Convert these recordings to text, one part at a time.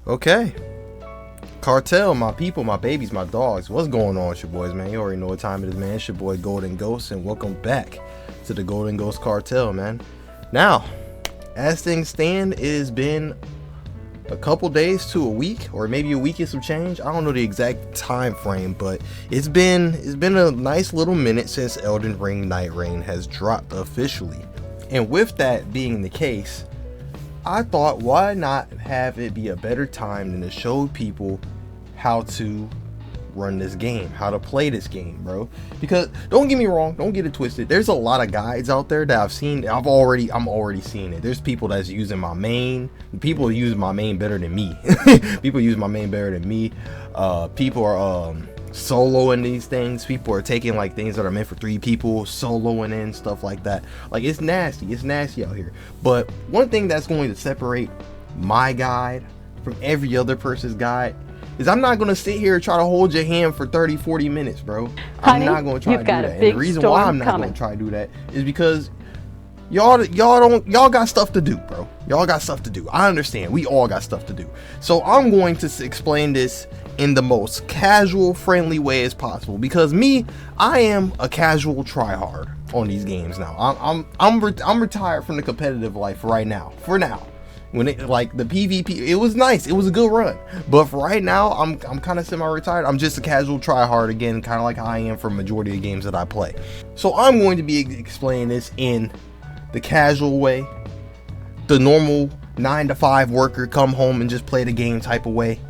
Okay. Cartel, my people, my babies, my dogs. What's going on with your boys, man? You already know what time it is, man. It's your boy Golden Ghost, and welcome back to the Golden Ghost Cartel, man. Now, as things stand, it has been a couple days to a week, or maybe a week and some change. I don't know the exact time frame, but it's been a nice little minute since Elden Ring NightReign has dropped officially. And with that being the case, I thought, why not have it be a better time than to show people how to run this game, how to play this game, bro? Because don't get me wrong, don't get it twisted, there's a lot of guides out there that I've seen. I'm already seeing it. There's people that's using my main. People use my main better than me. People use my main better than me. People are soloing these things. People are taking like things that are meant for 3 people, soloing in stuff like that. Like, it's nasty out here. But one thing that's going to separate my guide from every other person's guide is I'm not going to sit here and try to hold your hand for 30-40 minutes, bro. Honey, I'm not going to try to do that. And the reason why I'm not going to try to do that is because y'all got stuff to do, bro. Y'all got stuff to do. I understand. We all got stuff to do. So I'm going to explain this in the most casual, friendly way as possible, because I am a casual tryhard on these games now. I'm retired from the competitive life right now. For now. When it, like, the PvP, it was nice, it was a good run, but for right now I'm kind of semi-retired. I'm just a casual tryhard again, kind of like I am for majority of games that I play. So I'm going to be explaining this in the casual way, the normal 9-to-5 worker, come home and just play the game type of way,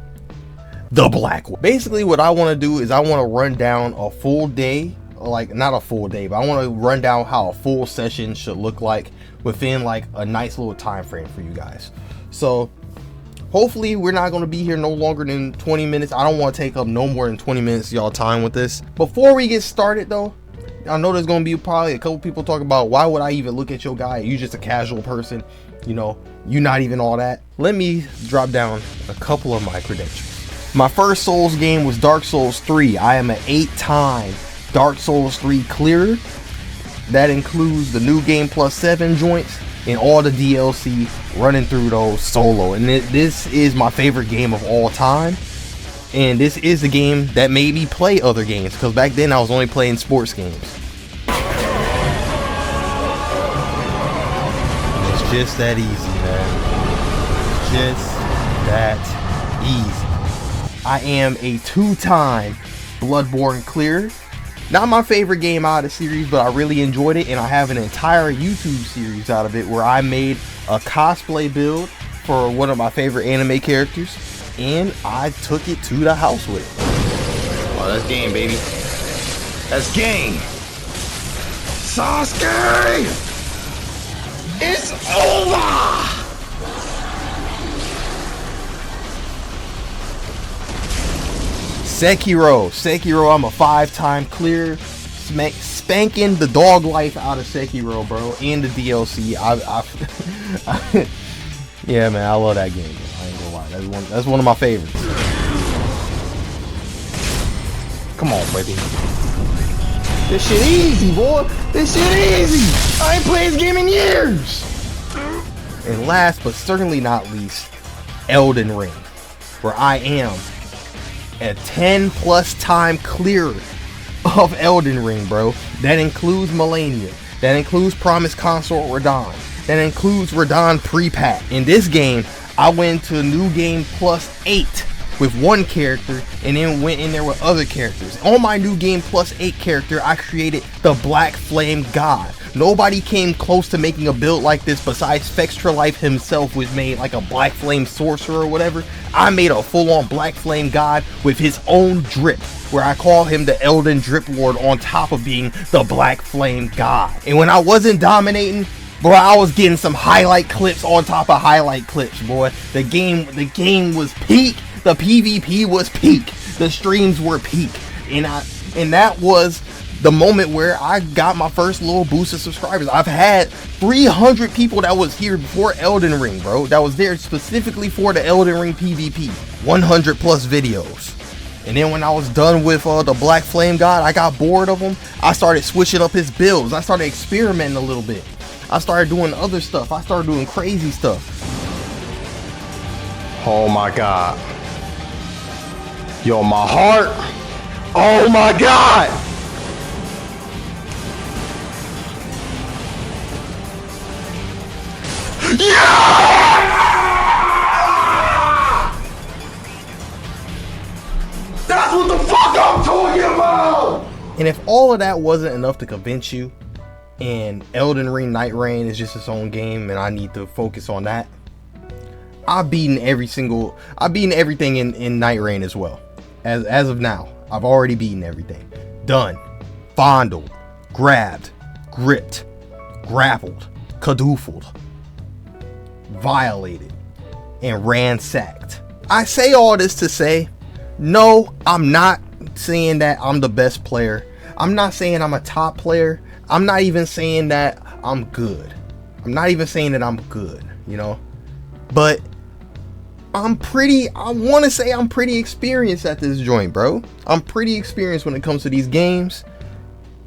the black way. Basically what I want to do is I want to run down a full day, like not a full day, but I want to run down how a full session should look like within like a nice little time frame for you guys. So hopefully we're not going to be here no longer than 20 minutes. I don't want to take up no more than 20 minutes of y'all time with this. Before we get started though, I know there's going to be probably a couple people talking about, why would I even look at your guy? You just a casual person, you know, you not even all that. Let me drop down a couple of my credentials. My first Souls game was Dark Souls 3. I am an 8-time Dark Souls 3 clearer. That includes the new game plus 7 joints and all the DLC, running through those solo. And this is my favorite game of all time. And this is the game that made me play other games, because back then I was only playing sports games. And it's just that easy, man. It's just that easy. I am a 2-time Bloodborne clearer. Not my favorite game out of the series, but I really enjoyed it, and I have an entire YouTube series out of it where I made a cosplay build for one of my favorite anime characters, and I took it to the house with it. Oh, that's game, baby. That's game. Sasuke! It's over! Sekiro, I'm a 5-time clear, spanking the dog life out of Sekiro, bro, and the DLC. Yeah, man, I love that game, bro. I ain't gonna lie, that's one of my favorites. Come on, baby. This shit easy, boy. This shit easy. I ain't played this game in years. And last but certainly not least, Elden Ring, where I am a 10+ time clearer of Elden Ring, bro. That includes Melania. That includes Promised Consort Radahn. That includes Radahn pre-pack. In this game, I went to New Game plus 8 with one character, and then went in there with other characters. On my New Game plus 8 character, I created the Black Flame God. Nobody came close to making a build like this besides Fextra Life himself, which made like a Black Flame Sorcerer or whatever. I made a full-on Black Flame God with his own drip, where I call him the Elden Drip Lord on top of being the Black Flame God. And when I wasn't dominating, bro, I was getting some highlight clips on top of highlight clips, boy. The game was peak. The PvP was peak. The streams were peak. And that was the moment where I got my first little boost of subscribers. I've had 300 people that was here before Elden Ring, bro, that was there specifically for the Elden Ring PvP. 100 plus videos. And then when I was done with the Black Flame God, I got bored of him. I started switching up his builds. I started experimenting a little bit. I started doing other stuff. I started doing crazy stuff. Oh my god. Yo, my heart. Oh my god. Yeah! That's what the fuck I'm talking about! And if all of that wasn't enough to convince you, and Elden Ring NightReign is just its own game and I need to focus on that, I've beaten everything in NightReign as well. As of now, I've already beaten everything. Done. Fondled. Grabbed. Gripped. Grappled. Cadoofled. Violated. And ransacked. I say all this to say, no, I'm not saying that I'm the best player. I'm not saying I'm a top player. I'm not even saying that I'm good. I'm not even saying that I'm good, you know? But I want to say I'm pretty experienced at this joint, bro. I'm pretty experienced when it comes to these games.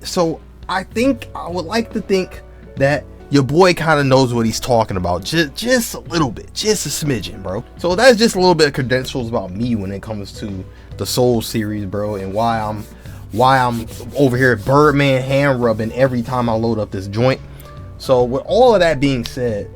So I would like to think that your boy kind of knows what he's talking about. Just a little bit. Just a smidgen, bro. So that's just a little bit of credentials about me when it comes to the Souls series, bro. And why I'm over here Birdman hand rubbing every time I load up this joint. So with all of that being said,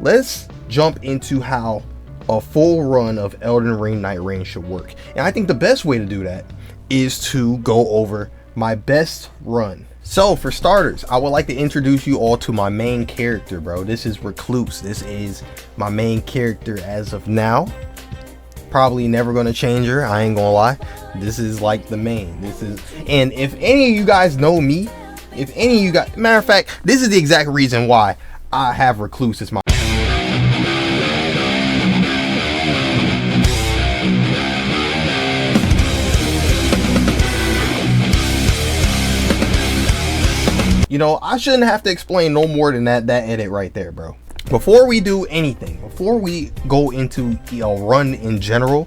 let's jump into how a full run of Elden Ring NightReign should work. And I think the best way to do that is to go over my best run. So for starters, I would like to introduce you all to my main character, bro. This is Recluse. This is my main character as of now. Probably never gonna change her, I ain't gonna lie. This is like the main. And if any of you guys know me, matter of fact, this is the exact reason why I have Recluse as my You know, I shouldn't have to explain no more than that edit right there, bro. Before we do anything, before we go into a run in general,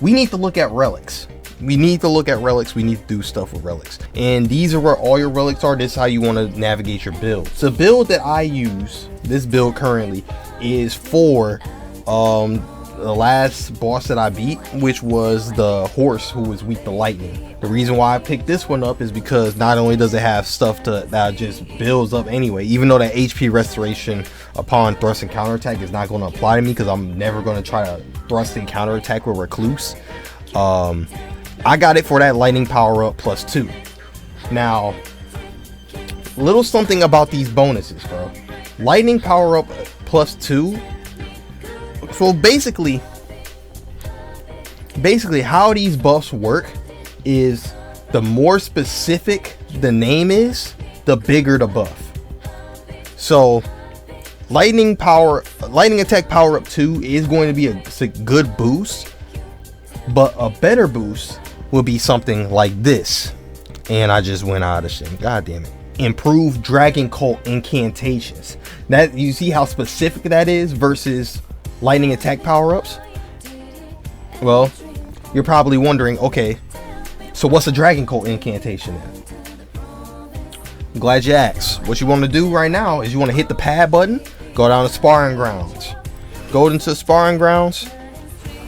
we need to look at relics. We need to do stuff with relics. And these are where all your relics are. This is how you want to navigate your build. So the build that I use, this build currently, is for the last boss that I beat, which was the horse who was weak to lightning. The reason why I picked this one up is because not only does it have stuff that just builds up anyway, even though that HP restoration upon thrust and counterattack is not going to apply to me because I'm never going to try to thrust and counterattack with Recluse. I got it for that lightning power up +2. Now, little something about these bonuses, bro. Lightning power up +2. So basically how these buffs work is the more specific the name is, the bigger the buff. So lightning attack power up 2 is going to be a good boost, but a better boost will be something like this. And I just went out of shit. God damn it. Improved Dragon Cult incantations. That, you see how specific that is versus lightning attack power-ups? Well, you're probably wondering, okay, so what's a Dragon Cult incantation then? I'm glad you asked. What you want to do right now is you want to hit the pad button, go down to sparring grounds. Go into sparring grounds,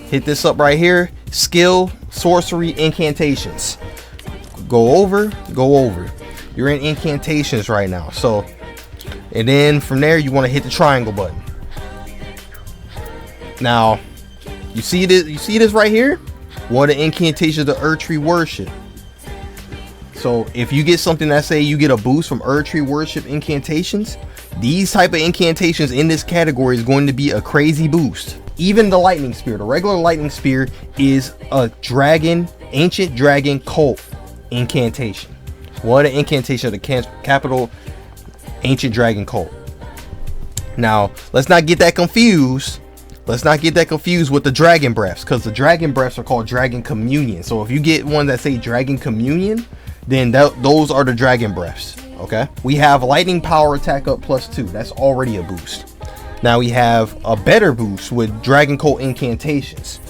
hit this up right here, skill, sorcery, incantations. Go over. You're in incantations right now. So, and then from there you want to hit the triangle button. Now, you see this right here? One of the incantations of Erdtree worship. So if you get something that say you get a boost from Erdtree worship incantations, these type of incantations in this category is going to be a crazy boost. Even the lightning spear, the regular lightning spear, is a ancient dragon cult incantation. One of the incantation of the capital ancient dragon cult. Now, let's not get that confused. Let's not get that confused with the dragon breaths, because the dragon breaths are called dragon communion. So if you get one that say dragon communion, then those are the dragon breaths. Okay, we have lightning power attack up +2. That's already a boost. Now we have a better boost with Dragon Cult incantations,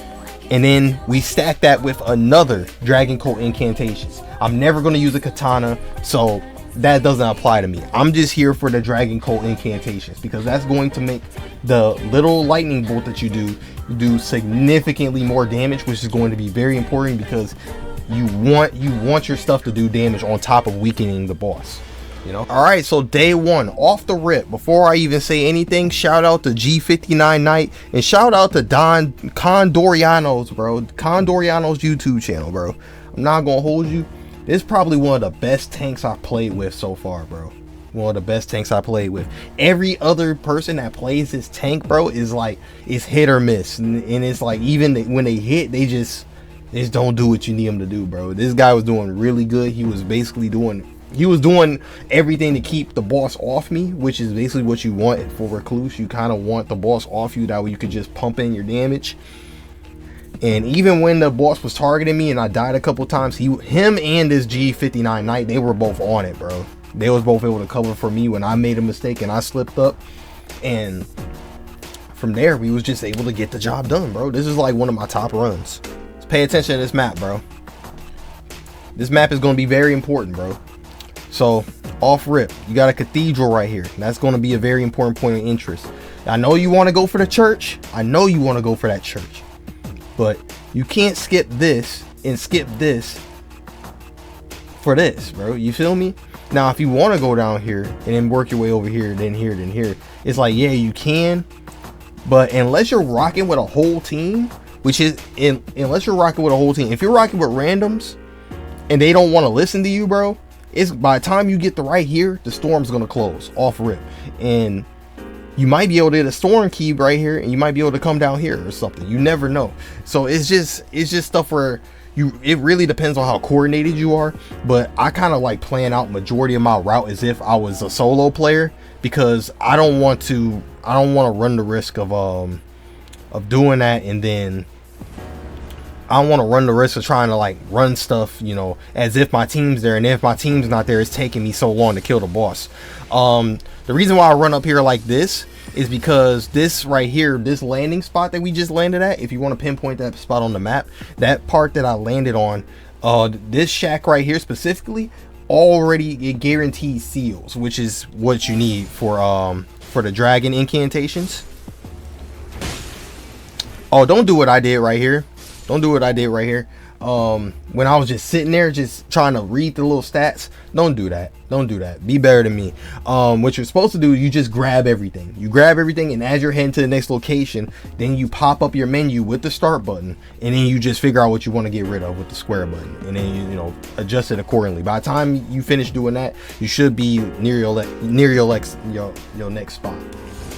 and then we stack that with another Dragon Cult incantations. I'm never going to use a katana, so that doesn't apply to me. I'm just here for the Dragon Cult incantations, because that's going to make the little lightning bolt that you do significantly more damage, which is going to be very important, because you want your stuff to do damage on top of weakening the boss, you know. All right, so day one, off the rip, before I even say anything, shout out to G59 Knight, and shout out to Condoriano's, bro. Condoriano's YouTube channel, bro. I'm not gonna hold you, this is probably one of the best tanks I've played with so far, bro. One of the best tanks I played with. Every other person that plays this tank, bro, is like, it's hit or miss, and it's like, even when they hit, they just don't do what you need them to do, bro. This guy was doing really good. He was basically doing everything to keep the boss off me, which is basically what you want for Recluse. You kind of want the boss off you, that way you could just pump in your damage. And even when the boss was targeting me and I died a couple times, him and this G59 Knight, they were both on it, bro. They was both able to cover for me when I made a mistake and I slipped up. And from there, we was just able to get the job done, bro. This is like one of my top runs. Just pay attention to this map, bro. This map is going to be very important, bro. So, off rip, you got a cathedral right here. That's going to be a very important point of interest. I know you want to go for the church. I know you want to go for that church. But you can't skip this and skip this for this, bro. You feel me? Now, if you want to go down here and then work your way over here, then here, then here, it's like, yeah, you can. But unless you're rocking with a whole team, unless you're rocking with a whole team, if you're rocking with randoms and they don't want to listen to you, bro, it's by the time you get to right here, the storm's going to close off rip. And you might be able to get a storm key right here, and you might be able to come down here or something. You never know. So it's just stuff where it really depends on how coordinated you are. But I kind of like plan out majority of my route as if I was a solo player, because I don't want to run the risk of doing that, and then I don't want to run the risk of trying to like run stuff, you know, as if my team's there, and if my team's not there, it's taking me so long to kill the boss. The reason why I run up here like this is because this right here, this landing spot that we just landed at, if you want to pinpoint that spot on the map, that part that I landed on, this shack right here specifically, already it guarantees seals, which is what you need for the dragon incantations. Oh, don't do what I did right here. Don't do what I did right here. When I was just sitting there just trying to read the little stats, don't do that. Don't do that. Be better than me. What you're supposed to do, you just grab everything. You grab everything, and as you're heading to the next location, then you pop up your menu with the start button, and then you just figure out what you want to get rid of with the square button, and then you know, adjust it accordingly. By the time you finish doing that, you should be near your next spot.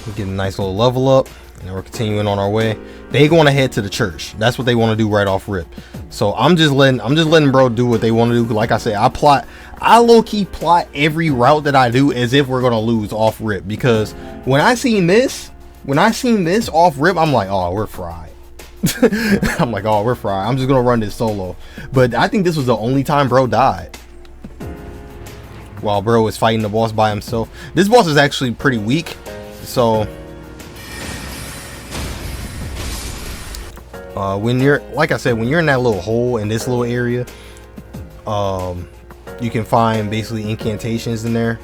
We get a nice little level up. And we're continuing on our way. They want to head to the church. That's what they want to do right off rip. So I'm just letting bro do what they want to do. Like I said, I low-key plot every route that I do as if we're gonna lose off rip, because when I seen this off rip, I'm like, oh, we're fried. I'm like, oh, we're fried. I'm just gonna run this solo. But I think this was the only time bro died while bro was fighting the boss by himself. This boss is actually pretty weak, so when you're, like I said, when you're in that little hole in this little area, you can find basically incantations in there,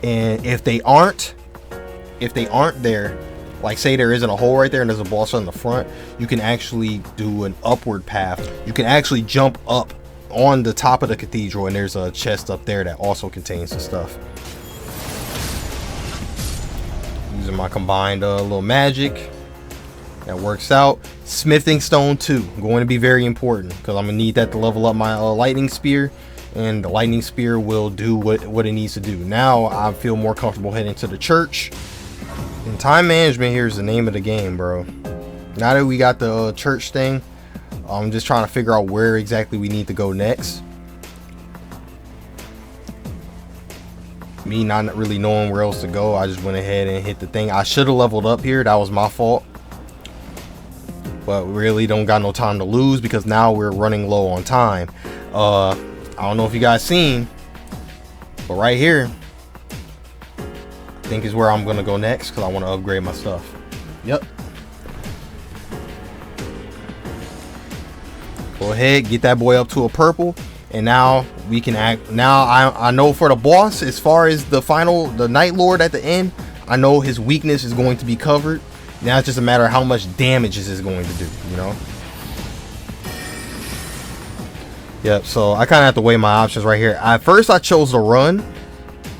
and if they aren't there, like say there isn't a hole right there and there's a boss on the front, you can actually do an upward path. You can actually jump up on the top of the cathedral, and there's a chest up there that also contains some stuff. Using my combined little magic, that works out. Smithing stone 2, going to be very important, because I'm gonna need that to level up my lightning spear, and the lightning spear will do what it needs to do. Now I feel more comfortable heading to the church. And time management here is the name of the game, bro. Now that we got the church thing, I'm just trying to figure out where exactly we need to go next. Me not really knowing where else to go, I just went ahead and hit the thing. I should have leveled up here. That was my fault. But we really don't got no time to lose, because now we're running low on time. I don't know if you guys seen, but right here I think is where I'm gonna go next, because I want to upgrade my stuff. Yep. Go ahead, get that boy up to a purple, And now we can act. Now I know for the boss, as far as the Night Lord at the end, I know his weakness is going to be covered. Now it's just a matter of how much damage this is going to do, you know. Yep, so I kind of have to weigh my options right here. At first I chose to run,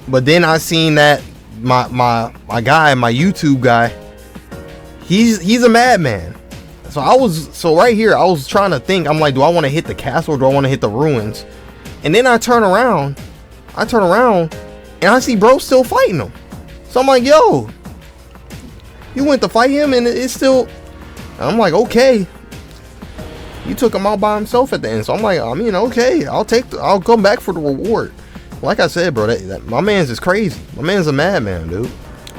but then I seen that my guy, my YouTube guy, he's a madman. So right here I was trying to think. I'm like, do I want to hit the castle or do I want to hit the ruins? And then I turn around and I see bro still fighting him. So I'm like, yo, you went to fight him and it's still. I'm like, okay. You took him out by himself at the end. So I'm like, I mean, okay, I'll come back for the reward. Like I said, bro, my man's is crazy. My man's a madman, dude.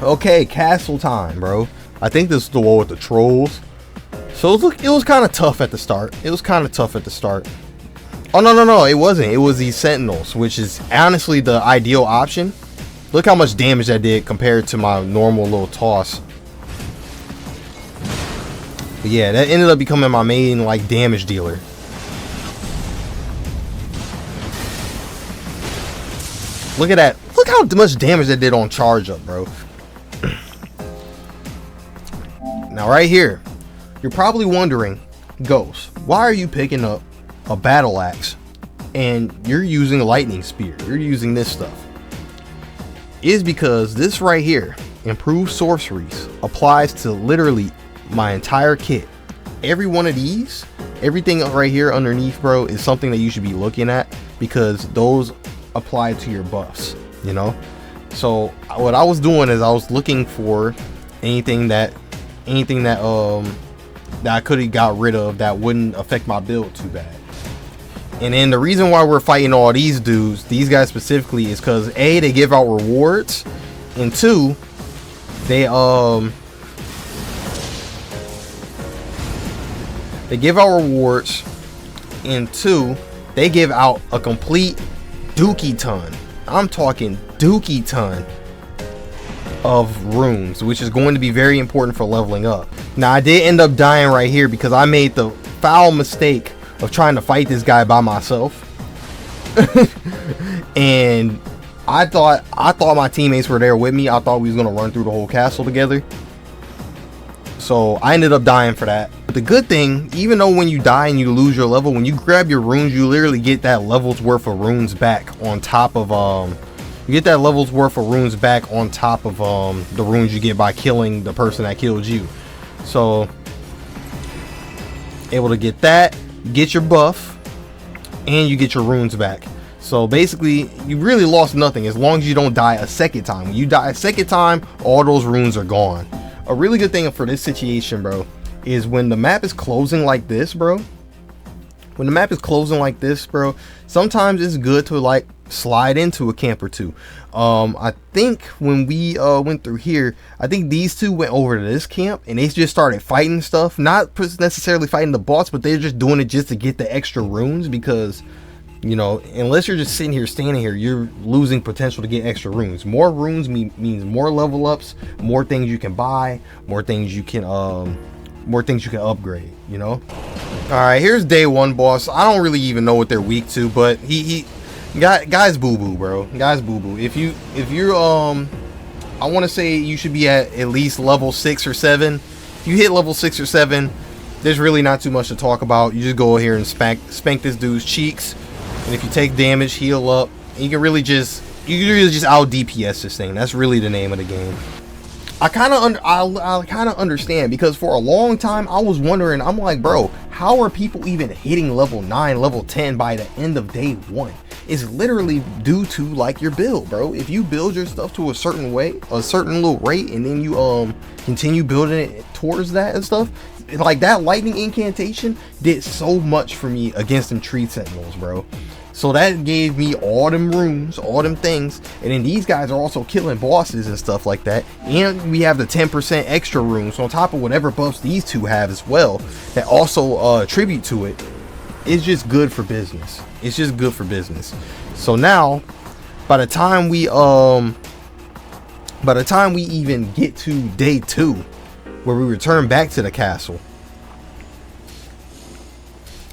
Okay, castle time, bro. I think this is the one with the trolls. So it was kind of tough at the start. Oh, no, it wasn't. It was these sentinels, which is honestly the ideal option. Look how much damage that did compared to my normal little toss. But yeah, that ended up becoming my main like damage dealer. Look at that. Look how much damage that did on charge up, bro. Now right here, you're probably wondering, Ghost, why are you picking up a battle axe and you're using a lightning spear? You're using this stuff. Is because this right here, improved sorceries, applies to literally my entire kit. Every one of these, everything right here underneath, bro, is something that you should be looking at because those apply to your buffs, you know. So what I was doing is I was looking for anything that I could have got rid of that wouldn't affect my build too bad. And then the reason why we're fighting all these dudes, these guys specifically, is because A, they give out rewards, and 2, they give out rewards, and 2, they give out a complete dookie ton. I'm talking dookie ton of runes, which is going to be very important for leveling up. Now I did end up dying right here because I made the foul mistake of trying to fight this guy by myself. And I thought my teammates were there with me. I thought we was gonna run through the whole castle together. So I ended up dying for that. But the good thing, even though when you die and you lose your level, when you grab your runes, you literally get that level's worth of runes back on top of the runes you get by killing the person that killed you. So able to get that, get your buff, and you get your runes back. So basically you really lost nothing as long as you don't die a second time. When you die a second time, all those runes are gone. A really good thing for this situation, bro, is when the map is closing like this, bro. Sometimes it's good to like slide into a camp or two. I think when we went through here, I think these two went over to this camp and they just started fighting stuff, not necessarily fighting the boss, but they're just doing it just to get the extra runes because, you know, unless you're just sitting here standing here, you're losing potential to get extra runes. More runes means more level ups, more things you can buy, more things you can upgrade, you know. All right, here's day one boss. I don't really even know what they're weak to, but guy's boo boo, bro. Guy's boo boo. If you're I want to say you should be at least level 6 or 7. If you hit level 6 or 7, there's really not too much to talk about. You just go here and spank this dude's cheeks, and if you take damage, heal up. And you can really just out DPS this thing. That's really the name of the game. I kind of understand because for a long time I was wondering, I'm like, bro, how are people even hitting level 9, level 10 by the end of day 1? It's literally due to like your build, bro. If you build your stuff to a certain way, a certain little rate, and then you continue building it towards that and stuff, like that lightning incantation did so much for me against them tree sentinels, bro. So that gave me all them runes, all them things, and then these guys are also killing bosses and stuff like that. And we have the 10% extra runes on top of whatever buffs these two have as well that also attribute to it. It's just good for business. It's just good for business. So now, by the time we even get to day 2, where we return back to the castle,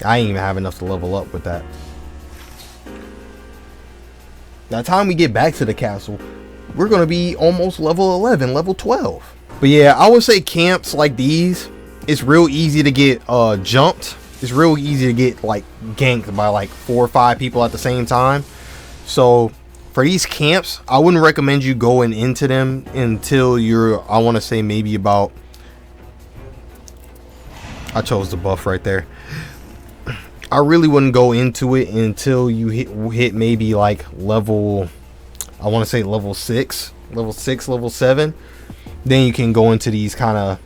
I ain't even have enough to level up with that. By the time we get back to the castle, we're gonna be almost level 11, level 12. But yeah, I would say camps like these, it's real easy to get jumped. It's real easy to get like ganked by like 4 or 5 people at the same time. So for these camps, I wouldn't recommend you going into them until you're, I want to say maybe about, I chose the buff right there. I really wouldn't go into it until you hit maybe like level, I want to say level 6, level 7. Then you can go into these kind of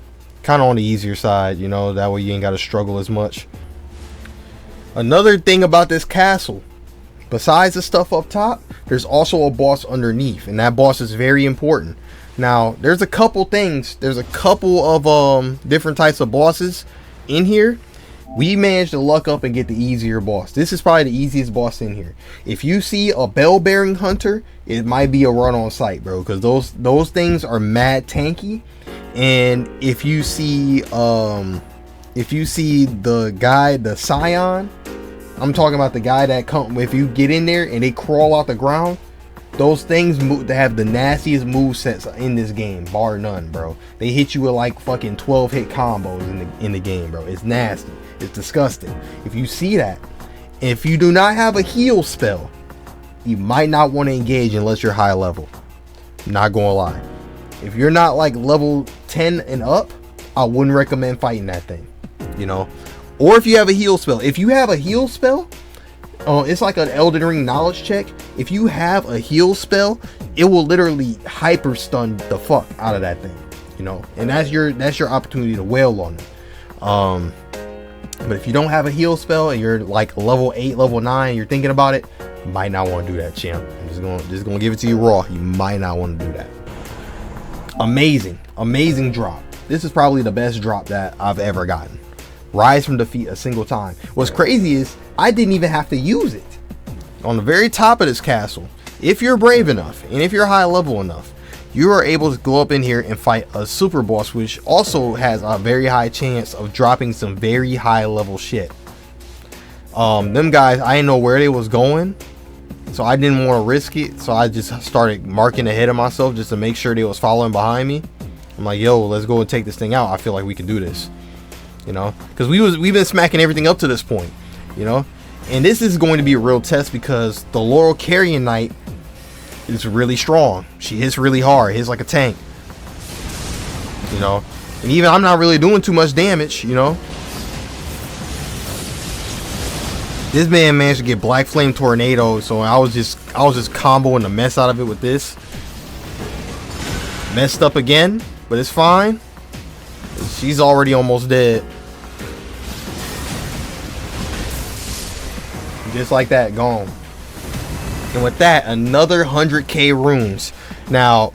on the easier side, you know, that way you ain't got to struggle as much. Another thing about this castle, besides the stuff up top, there's also a boss underneath, and that boss is very important. Now, there's a couple things, there's a couple of different types of bosses in here. We managed to luck up and get the easier boss. This is probably the easiest boss in here. If you see a bell-bearing hunter, it might be a run on sight, bro, because those things are mad tanky. And if you see the guy, the Scion, I'm talking about the guy that if you get in there and they crawl out the ground, those things they have the nastiest movesets in this game, bar none, bro. They hit you with like fucking 12 hit combos in the game, bro. It's nasty. It's disgusting. If you see that, if you do not have a heal spell, you might not want to engage unless you're high level. Not gonna lie. If you're not like level 10 and up, I wouldn't recommend fighting that thing, you know. Or if you have a heal spell. If you have a heal spell, it's like an Elden Ring knowledge check. If you have a heal spell, it will literally hyper stun the fuck out of that thing, you know. And that's your opportunity to wail on it. But if you don't have a heal spell and you're like level 8, level 9, you're thinking about it, you might not want to do that, champ. I'm just gonna give it to you raw. You might not want to do that. Amazing drop. This is probably the best drop that I've ever gotten. Rise from defeat a single time. What's crazy is I didn't even have to use it. On the very top of this castle, if you're brave enough and if you're high level enough, you are able to go up in here and fight a super boss, which also has a very high chance of dropping some very high level shit. Them guys, I didn't know where they was going, so I didn't want to risk it. So I just started marking ahead of myself just to make sure they was following behind me. I'm like, yo, let's go and take this thing out. I feel like we can do this, you know, because we've been smacking everything up to this point, you know. And this is going to be a real test because the Laurel Carrion Knight is really strong. She hits really hard, hits like a tank, you know. And even I'm not really doing too much damage, you know. This man managed to get Black Flame Tornado, so I was just comboing the mess out of it with this. Messed up again, but it's fine. She's already almost dead. Just like that, gone. And with that, another 100k runes. Now,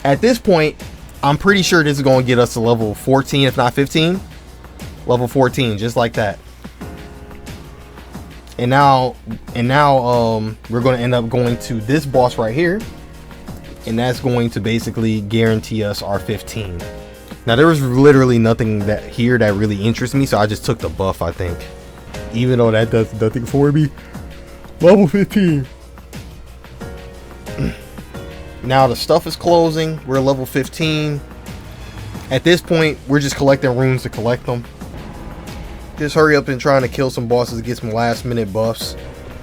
at this point, I'm pretty sure this is going to get us to level 14, if not 15. Level 14, just like that. And now, we're going to end up going to this boss right here, and that's going to basically guarantee us our 15. Now, there was literally nothing that really interests me, so I just took the buff, I think. Even though that does nothing for me. Level 15. Now the stuff is closing. We're level 15. At this point, we're just collecting runes to collect them. Just hurry up and trying to kill some bosses to get some last minute buffs.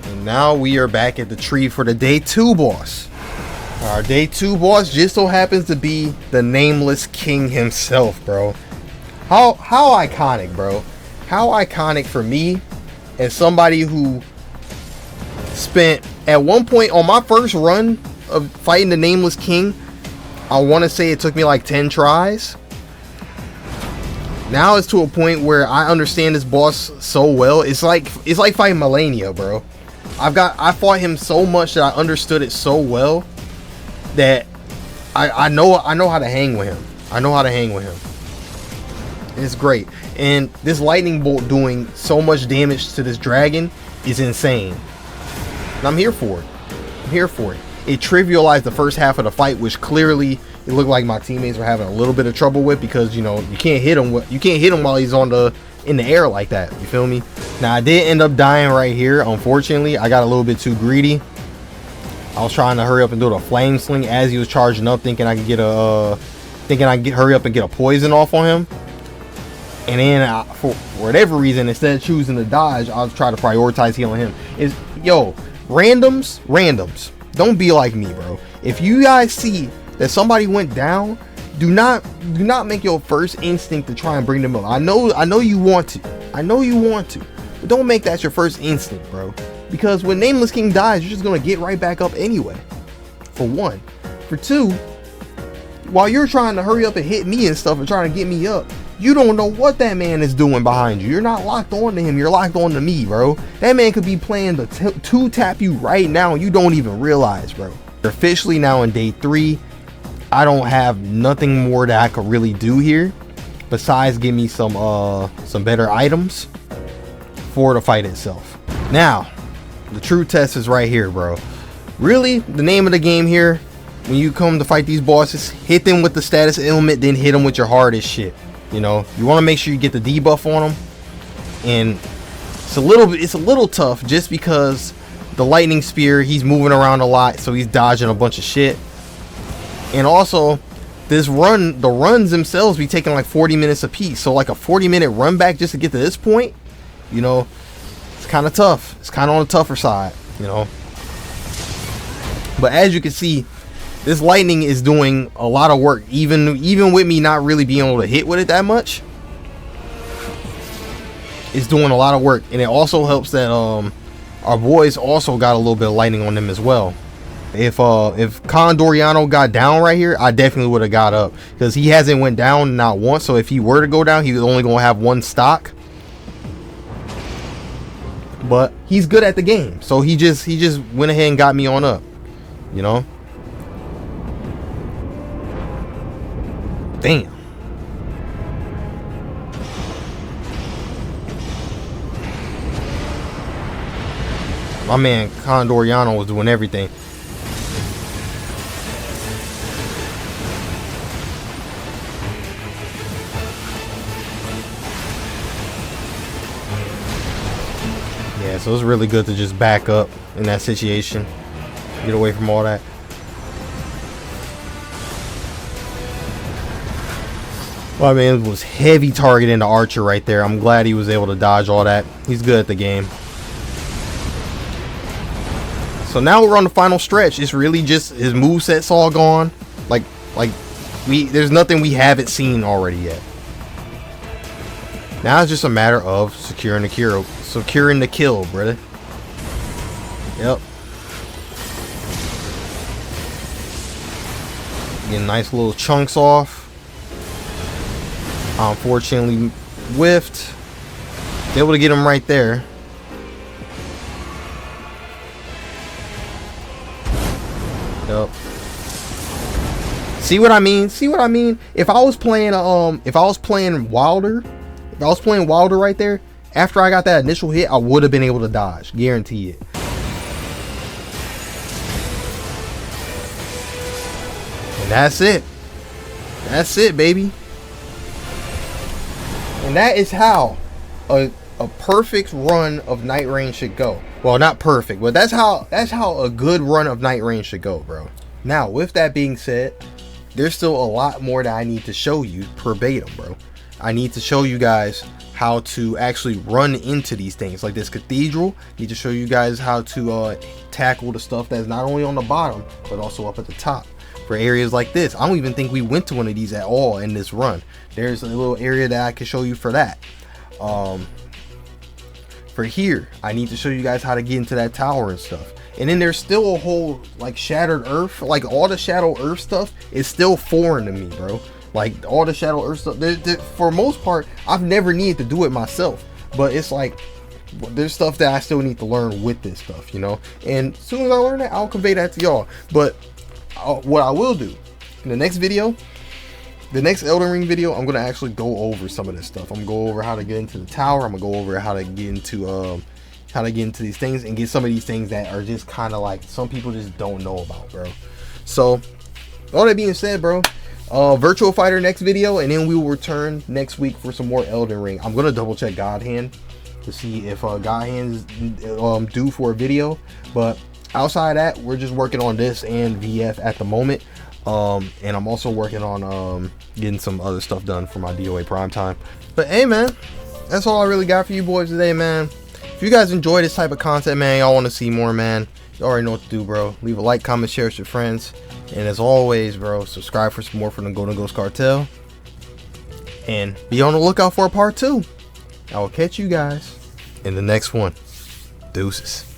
And now we are back at the tree for the day 2 boss. Our day 2 boss just so happens to be the Nameless King himself, bro. How iconic, bro. How iconic for me as somebody who spent, at one point on my first run of fighting the Nameless King, I want to say it took me like 10 tries. Now it's to a point where I understand this boss so well. It's like fighting Melania, bro. I fought him so much that I understood it so well that I know how to hang with him. I know how to hang with him. And it's great. And this lightning bolt doing so much damage to this dragon is insane. And I'm here for it. I'm here for it. It trivialized the first half of the fight, which clearly it looked like my teammates were having a little bit of trouble with, because you know you can't hit him. You can't hit him while he's in the air like that. You feel me? Now I did end up dying right here. Unfortunately, I got a little bit too greedy. I was trying to hurry up and do the flame sling as he was charging up, thinking I could get a hurry up and get a poison off on him. And then for whatever reason, instead of choosing to dodge, I was trying to prioritize healing him. Randoms, don't be like me, bro. If you guys see that somebody went down, do not make your first instinct to try and bring them up. I know you want to, but don't make that your first instinct, bro. Because when Nameless King dies, you're just gonna get right back up anyway. For one. For two, while you're trying to hurry up and hit me and stuff and trying to get me up, you don't know what that man is doing behind you. You're not locked on to him, you're locked on to me, bro. That man could be playing the two-tap you right now and you don't even realize, bro. We're officially now in day 3. I don't have nothing more that I could really do here besides give me some better items for the fight itself. Now, the true test is right here, bro. Really, the name of the game here, when you come to fight these bosses, hit them with the status ailment, then hit them with your hardest shit. You know, you want to make sure you get the debuff on them, and it's a little tough just because the lightning spear, he's moving around a lot, so he's dodging a bunch of shit. And also, the runs themselves be taking like 40 minutes a piece, so like a 40-minute run back just to get to this point, you know, it's kind of tough. It's kind of on the tougher side, you know. But as you can see, this lightning is doing a lot of work, even with me not really being able to hit with it that much. It's doing a lot of work, and it also helps that our boys also got a little bit of lightning on them as well. If Condoriano got down right here, I definitely would have got up, because he hasn't went down not once. So if he were to go down, he was only gonna have one stock. But he's good at the game, so he just went ahead and got me on up, you know. Damn. My man Condoriano was doing everything. Yeah, so it's really good to just back up in that situation. Get away from all that. Well, I mean, it was heavy targeting the archer right there. I'm glad he was able to dodge all that. He's good at the game. So now we're on the final stretch. It's really just his moveset's all gone. Like there's nothing we haven't seen already yet. Now it's just a matter of securing the kill, brother. Yep. Getting nice little chunks off. Unfortunately whiffed. Able to get him right there. Yep. See what I mean? See what I mean? If I was playing Wilder right there, after I got that initial hit, I would have been able to dodge. Guarantee it. And that's it. That's it, baby. And that is how a perfect run of NightReign should go. Well, not perfect, but that's how a good run of NightReign should go, bro. Now, with that being said, there's still a lot more that I need to show you verbatim, bro. I need to show you guys how to actually run into these things like this cathedral. I need to show you guys how to tackle the stuff that's not only on the bottom but also up at the top. For areas like this, I don't even think we went to one of these at all in this run. There's a little area that I can show you for that. For here, I need to show you guys how to get into that tower and stuff. And then there's still a whole like shattered earth, like all the shadow earth stuff is still foreign to me, bro. Like all the shadow earth stuff, for most part, I've never needed to do it myself. But it's like there's stuff that I still need to learn with this stuff, you know. And as soon as I learn that, I'll convey that to y'all. But what I will do in the next video, the next Elden Ring video, I'm gonna actually go over some of this stuff. I'm gonna go over how to get into the tower. I'm gonna go over how to get into these things and get some of these things that are just kind of like some people just don't know about, bro. So all that being said, bro, Virtual Fighter next video, and then we will return next week for some more Elden Ring. I'm gonna double check God Hand to see if God Hand is due for a video, but Outside of that, we're just working on this and VF at the moment. And I'm also working on getting some other stuff done for my DOA Preptime. But hey, man, that's all I really got for you boys today, man. If you guys enjoy this type of content, man, y'all want to see more, man, you already know what to do, bro. Leave a like, comment, share with your friends. And as always, bro, subscribe for some more from the Golden Ghost Cartel. And be on the lookout for a part 2. I will catch you guys in the next one. Deuces.